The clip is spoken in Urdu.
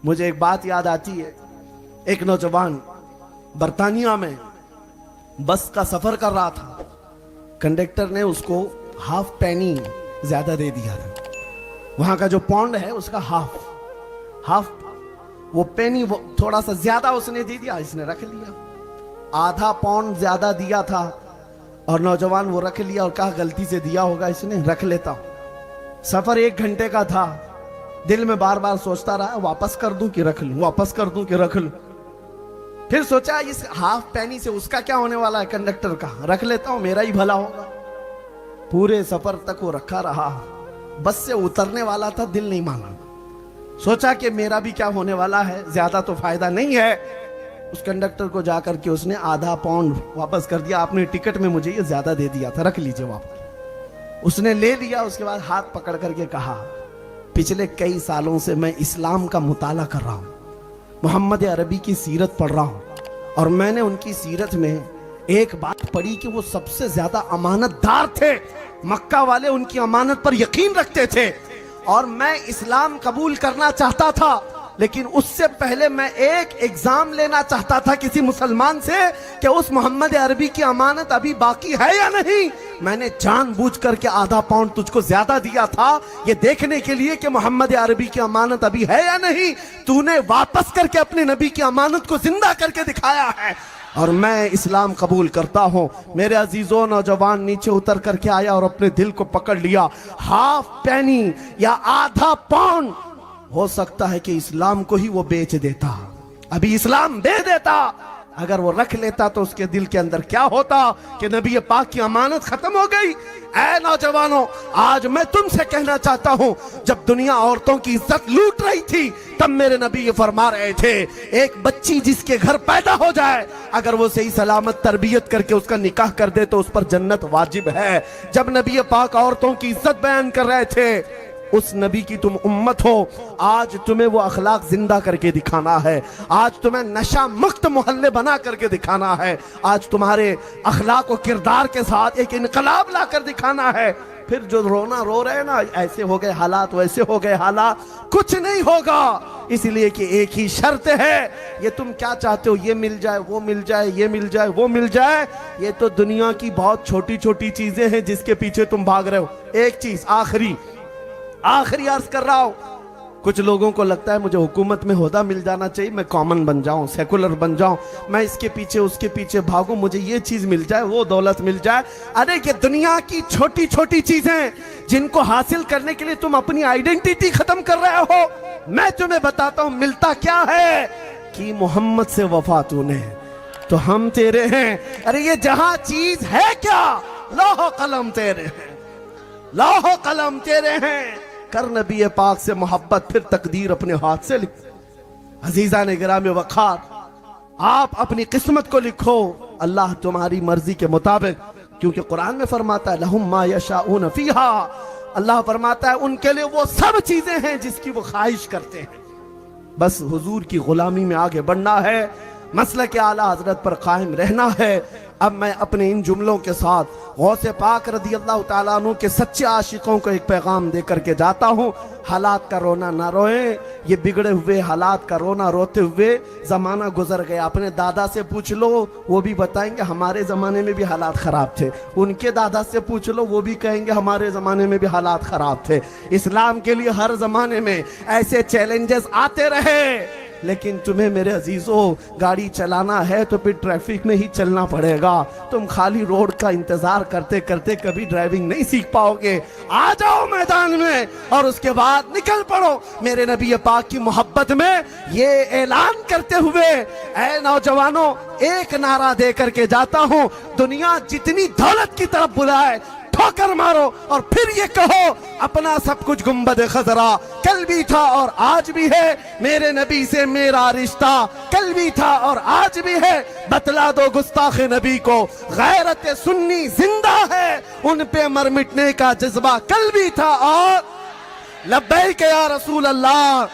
مجھے ایک بات یاد آتی ہے، ایک نوجوان برطانیہ میں بس کا سفر کر رہا تھا، کنڈکٹر نے اس کو ہاف پینی زیادہ دے دیا تھا۔ وہاں کا جو پاؤنڈ ہے اس کا ہاف وہ پینی تھوڑا سا زیادہ اس نے دے دیا، اس نے رکھ لیا۔ آدھا پاؤنڈ زیادہ دیا تھا اور نوجوان وہ رکھ لیا اور کہا غلطی سے دیا ہوگا اس نے، رکھ لیتا ہوں۔ سفر 1 گھنٹے کا تھا، دل میں بار بار سوچتا رہا واپس کر دوں کہ رکھ لوں، واپس کر دوں کہ رکھ لوں۔ پھر سوچا اس ہاف پینی سے اس کا کیا ہونے والا ہے، کنڈکٹر کا، رکھ لیتا ہوں میرا ہی بھلا ہوگا۔ پورے سفر تک وہ رکھا رہا، بس سے اترنے والا تھا، دل نہیں مانا، سوچا کہ میرا بھی کیا ہونے والا ہے، زیادہ تو فائدہ نہیں ہے۔ اس کنڈکٹر کو جا کر کے اس نے آدھا پاؤنڈ واپس کر دیا، آپ نے ٹکٹ میں مجھے یہ زیادہ دے دیا تھا، رکھ لیجئے واپس۔ اس نے لے لیا، اس کے بعد ہاتھ پکڑ کر کے کہا پچھلے کئی سالوں سے میں اسلام کا مطالعہ کر رہا ہوں، محمد عربی کی سیرت پڑھ رہا ہوں، اور میں نے ان کی سیرت میں ایک بات پڑھی کہ وہ سب سے زیادہ امانت دار تھے، مکہ والے ان کی امانت پر یقین رکھتے تھے، اور میں اسلام قبول کرنا چاہتا تھا، لیکن اس سے پہلے میں ایک ایگزام لینا چاہتا تھا کسی مسلمان سے کہ اس محمد عربی کی امانت ابھی باقی ہے یا نہیں۔ میں نے جان بوجھ کر کے آدھا پاؤنڈ تجھ کو زیادہ دیا تھا یہ دیکھنے کے لیے کہ محمد عربی کی امانت ابھی ہے یا نہیں، تو نے واپس کر کے اپنے نبی کی امانت کو زندہ کر کے دکھایا ہے، اور میں اسلام قبول کرتا ہوں۔ میرے عزیزوں، نوجوان نیچے اتر کر کے آیا اور اپنے دل کو پکڑ لیا، ہاف پینی یا آدھا پاؤنڈ، ہو سکتا ہے کہ اسلام کو ہی وہ بیچ دیتا، ابھی اسلام دے دیتا، اگر وہ رکھ لیتا تو اس کے دل کے اندر کیا ہوتا کہ نبی پاک کی امانت ختم ہو گئی۔ اے نوجوانوں، آج میں تم سے کہنا چاہتا ہوں، جب دنیا عورتوں کی عزت لوٹ رہی تھی تب میرے نبی یہ فرما رہے تھے، ایک بچی جس کے گھر پیدا ہو جائے اگر وہ صحیح سلامت تربیت کر کے اس کا نکاح کر دے تو اس پر جنت واجب ہے۔ جب نبی پاک عورتوں کی عزت بیان کر رہے تھے، اس نبی کی تم امت ہو، آج تمہیں وہ اخلاق زندہ کر کے دکھانا ہے، آج تمہیں نشہ مکت محلے بنا کر کے دکھانا ہے، آج تمہارے اخلاق و کردار کے ساتھ ایک انقلاب لا کر دکھانا ہے۔ پھر جو رونا رو رہے نا، ایسے ہو گئے حالات، ویسے ہو گئے حالات، کچھ نہیں ہوگا، اس لیے کہ ایک ہی شرط ہے، یہ تم کیا چاہتے ہو، یہ مل جائے، وہ مل جائے، یہ مل جائے، وہ مل جائے، یہ تو دنیا کی بہت چھوٹی چھوٹی چیزیں ہیں جس کے پیچھے تم بھاگ رہے ہو۔ ایک چیز آخری عرض کر رہا ہوں، کچھ لوگوں کو لگتا ہے مجھے حکومت میں عہدہ مل جانا چاہیے، میں کامن بن جاؤں، سیکولر بن جاؤں، میں اس کے پیچھے اس کے پیچھے بھاگوں، مجھے یہ چیز مل جائے، وہ دولت مل جائے۔ ارے یہ دنیا کی چھوٹی چھوٹی چیزیں جن کو حاصل کرنے کے لیے تم اپنی آئیڈینٹیٹی ختم کر رہے ہو، میں تمہیں بتاتا ہوں ملتا کیا ہے کہ محمد سے وفا تو نے تو ہم تیرے ہیں۔ ارے یہ جہاں چیز ہے کیا، لوح و قلم تیرے ہیں، لوح و قلم تیرے ہیں، کر نبی پاک سے محبت، پھر تقدیر اپنے ہاتھ سے لکھ۔ عزیزان گرامی وقار، آپ اپنی قسمت کو لکھو اللہ تمہاری مرضی کے مطابق، کیونکہ قرآن میں فرماتا ہے لَهُمْ مَا يَشَاءُونَ فِيهَا، اللہ فرماتا ہے ان کے لیے وہ سب چیزیں ہیں جس کی وہ خواہش کرتے ہیں، بس حضور کی غلامی میں آگے بڑھنا ہے، مسلک اعلیٰ حضرت پر قائم رہنا ہے۔ اب میں اپنے ان جملوں کے ساتھ غوث پاک رضی اللہ تعالیٰ عنہ کے سچے عاشقوں کو ایک پیغام دے کر کے جاتا ہوں، حالات کا رونا نہ روئیں، یہ بگڑے ہوئے حالات کا رونا روتے ہوئے زمانہ گزر گیا۔ اپنے دادا سے پوچھ لو، وہ بھی بتائیں گے ہمارے زمانے میں بھی حالات خراب تھے، ان کے دادا سے پوچھ لو، وہ بھی کہیں گے ہمارے زمانے میں بھی حالات خراب تھے۔ اسلام کے لیے ہر زمانے میں ایسے چیلنجز آتے رہے، لیکن تمہیں میرے عزیزوں گاڑی چلانا ہے تو پھر ٹریفک میں ہی چلنا پڑے گا، تم خالی روڈ کا انتظار کرتے کرتے کبھی ڈرائیونگ نہیں سیکھ پاؤ گے۔ آ جاؤ میدان میں اور اس کے بعد نکل پڑو میرے نبی پاک کی محبت میں، یہ اعلان کرتے ہوئے اے نوجوانوں ایک نعرہ دے کر کے جاتا ہوں، دنیا جتنی دولت کی طرف بلائے ٹھوکر مارو اور پھر یہ کہو اپنا سب کچھ گنبد خضرا کل بھی تھا اور آج بھی ہے، میرے نبی سے میرا رشتہ کل بھی تھا اور آج بھی ہے، بتلا دو گستاخ نبی کو غیرت سنی زندہ ہے، ان پہ مر مٹنے کا جذبہ کل بھی تھا اور لبیک یا رسول اللہ۔